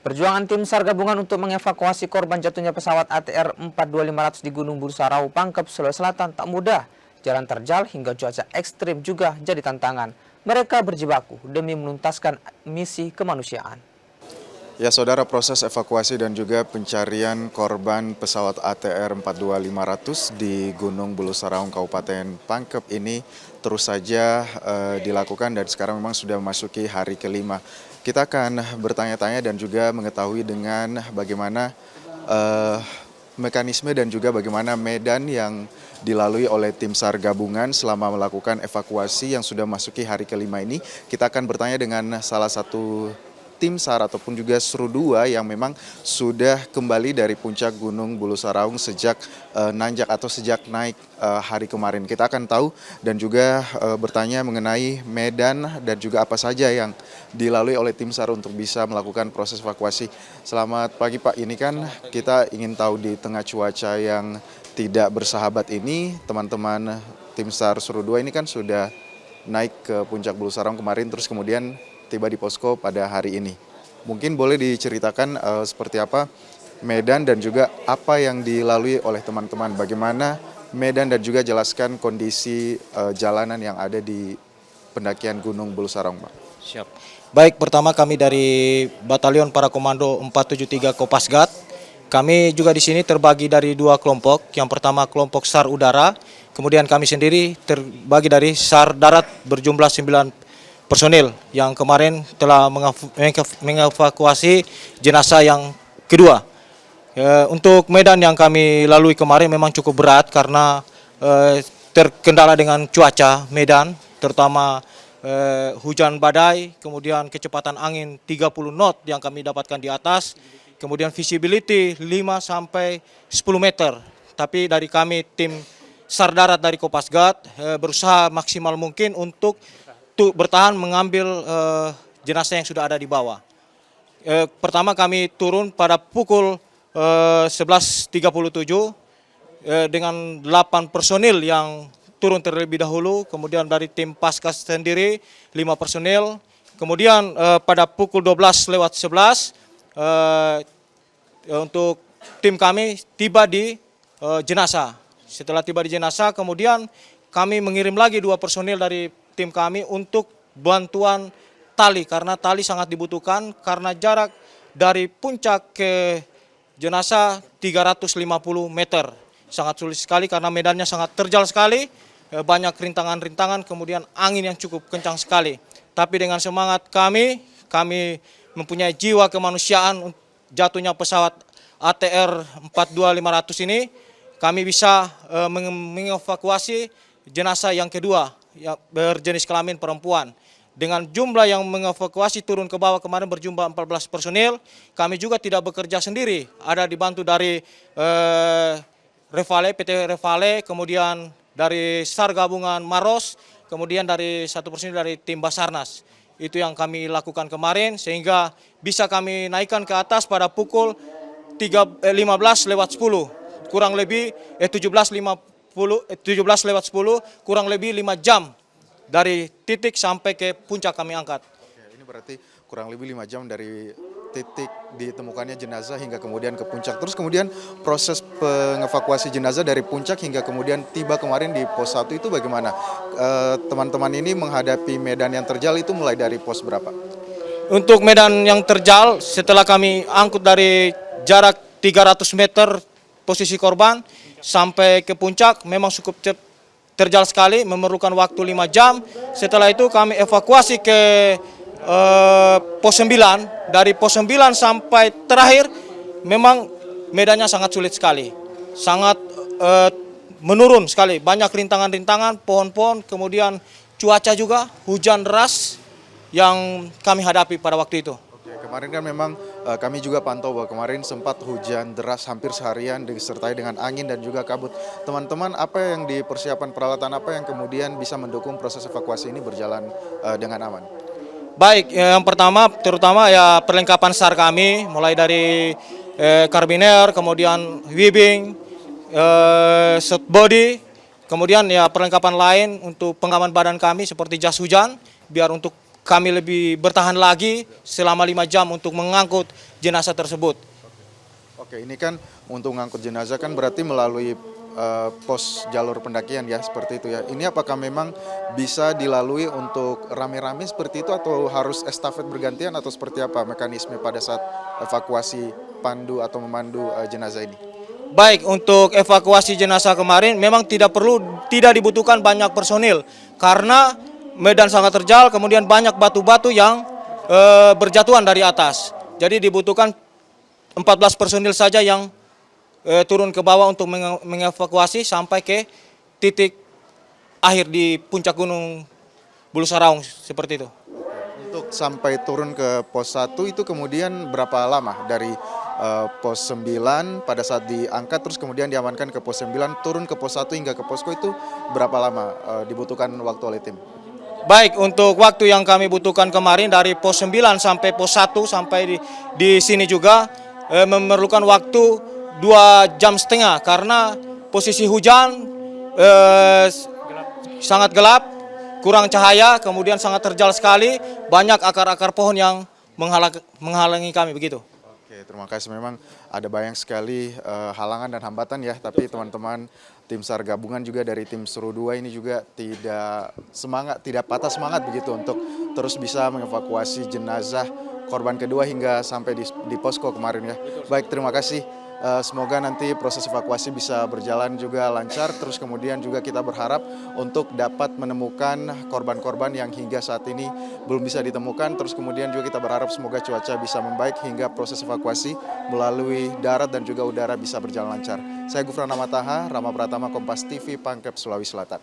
Perjuangan tim SAR gabungan untuk mengevakuasi korban jatuhnya pesawat ATR 42500 di Gunung Bulu Sarau, Pangkep, Sulawesi Selatan tak mudah. Jalan terjal hingga cuaca ekstrim juga jadi tantangan. Mereka berjibaku demi menuntaskan misi kemanusiaan. Ya saudara, proses evakuasi dan juga pencarian korban pesawat ATR 42500 di Gunung Bulu Sarau, Kabupaten Pangkep ini terus saja dilakukan dan sekarang memang sudah memasuki hari kelima. Kita akan bertanya-tanya dan juga mengetahui dengan bagaimana mekanisme dan juga bagaimana medan yang dilalui oleh tim SAR gabungan selama melakukan evakuasi yang sudah memasuki hari kelima ini. Kita akan bertanya dengan salah satu tim SAR ataupun juga Seru 2 yang memang sudah kembali dari puncak Gunung Bulu Saraung sejak nanjak atau sejak naik hari kemarin. Kita akan tahu dan juga bertanya mengenai medan dan juga apa saja yang dilalui oleh tim SAR untuk bisa melakukan proses evakuasi. Selamat pagi Pak, ini kan kita ingin tahu di tengah cuaca yang tidak bersahabat ini, teman-teman tim SAR Seru 2 ini kan sudah naik ke puncak Bulu Saraung kemarin terus kemudian tiba di posko pada hari ini. Mungkin boleh diceritakan seperti apa medan dan juga apa yang dilalui oleh teman-teman. Bagaimana medan dan juga jelaskan kondisi jalanan yang ada di pendakian Gunung Bulu Saraung, Pak. Siap. Baik, pertama kami dari Batalion Para Komando 473 Kopasgat. Kami juga di sini terbagi dari dua kelompok. Yang pertama kelompok SAR Udara, kemudian kami sendiri terbagi dari SAR Darat berjumlah 9 personil yang kemarin telah mengevakuasi jenazah yang kedua. Untuk medan yang kami lalui kemarin memang cukup berat karena terkendala dengan cuaca medan, terutama hujan badai, kemudian kecepatan angin 30 knot yang kami dapatkan di atas, kemudian visibility 5 sampai 10 meter. Tapi dari kami tim SAR Darat dari Kopasgat berusaha maksimal mungkin untuk bertahan mengambil jenazah yang sudah ada di bawah. Pertama kami turun pada pukul 11.37 dengan 8 personil yang turun terlebih dahulu, kemudian dari tim Paskas sendiri 5 personil, kemudian pada pukul 12:11 untuk tim kami tiba di jenazah. Setelah tiba di jenazah, kemudian kami mengirim lagi 2 personil dari tim kami untuk bantuan tali karena tali sangat dibutuhkan karena jarak dari puncak ke jenazah 350 meter. Sangat sulit sekali karena medannya sangat terjal sekali, banyak rintangan-rintangan, kemudian angin yang cukup kencang sekali. Tapi dengan semangat kami mempunyai jiwa kemanusiaan, jatuhnya pesawat ATR 42500 ini, kami bisa mengevakuasi jenazah yang kedua yang berjenis kelamin perempuan. Dengan jumlah yang mengevakuasi turun ke bawah kemarin berjumlah 14 personil, kami juga tidak bekerja sendiri. Ada dibantu dari Revale, PT Revale, kemudian dari SAR gabungan Maros, kemudian dari 1 personil dari tim Basarnas. Itu yang kami lakukan kemarin sehingga bisa kami naikkan ke atas pada pukul 15:10, kurang lebih 17:10 kurang lebih 5 jam dari titik sampai ke puncak kami angkat. Oke, ini berarti kurang lebih 5 jam dari titik ditemukannya jenazah hingga kemudian ke puncak. Terus kemudian proses pengevakuasi jenazah dari puncak hingga kemudian tiba kemarin di pos 1 itu bagaimana? Teman-teman ini menghadapi medan yang terjal itu mulai dari pos berapa? Untuk medan yang terjal setelah kami angkut dari jarak 300 meter posisi korban sampai ke puncak memang cukup terjal sekali, memerlukan waktu 5 jam. Setelah itu kami evakuasi ke pos 9. Dari pos 9 sampai terakhir memang medannya sangat sulit sekali. Sangat menurun sekali, banyak rintangan-rintangan, pohon-pohon, kemudian cuaca juga, hujan deras yang kami hadapi pada waktu itu. Kemarin kan memang kami juga pantau bahwa kemarin sempat hujan deras hampir seharian disertai dengan angin dan juga kabut. Teman-teman, apa yang dipersiapkan, peralatan apa yang kemudian bisa mendukung proses evakuasi ini berjalan dengan aman? Baik, yang pertama terutama ya perlengkapan SAR kami, mulai dari karabiner, kemudian webbing, shot body, kemudian ya perlengkapan lain untuk pengaman badan kami seperti jas hujan, biar untuk kami lebih bertahan lagi selama 5 jam untuk mengangkut jenazah tersebut. Oke, ini kan untuk mengangkut jenazah kan berarti melalui pos jalur pendakian ya, seperti itu ya. Ini apakah memang bisa dilalui untuk rame-rame seperti itu atau harus estafet bergantian atau seperti apa mekanisme pada saat evakuasi pandu atau memandu jenazah ini? Baik, untuk evakuasi jenazah kemarin memang tidak dibutuhkan banyak personil karena medan sangat terjal, kemudian banyak batu-batu yang berjatuhan dari atas. Jadi dibutuhkan 14 personil saja yang turun ke bawah untuk mengevakuasi sampai ke titik akhir di puncak Gunung Bulu Saraung seperti itu. Untuk sampai turun ke pos 1 itu kemudian berapa lama dari pos 9 pada saat diangkat terus kemudian diamankan ke pos 9 turun ke pos 1 hingga ke posko itu berapa lama dibutuhkan waktu oleh tim? Baik, untuk waktu yang kami butuhkan kemarin dari pos 9 sampai pos 1 sampai di sini juga memerlukan waktu 2,5 jam karena posisi hujan sangat gelap, kurang cahaya, kemudian sangat terjal sekali, banyak akar-akar pohon yang menghalangi kami begitu. Oke, terima kasih. Memang ada banyak sekali halangan dan hambatan ya, tapi teman-teman tim SAR gabungan juga dari tim Seru 2 ini juga tidak patah semangat begitu untuk terus bisa mengevakuasi jenazah korban kedua hingga sampai di posko kemarin ya. Baik, terima kasih. Semoga nanti proses evakuasi bisa berjalan juga lancar. Terus kemudian juga kita berharap untuk dapat menemukan korban-korban yang hingga saat ini belum bisa ditemukan. Terus kemudian juga kita berharap semoga cuaca bisa membaik hingga proses evakuasi melalui darat dan juga udara bisa berjalan lancar. Saya Gufran Amataha, Rama Pratama, Kompas TV, Pangkep, Sulawesi Selatan.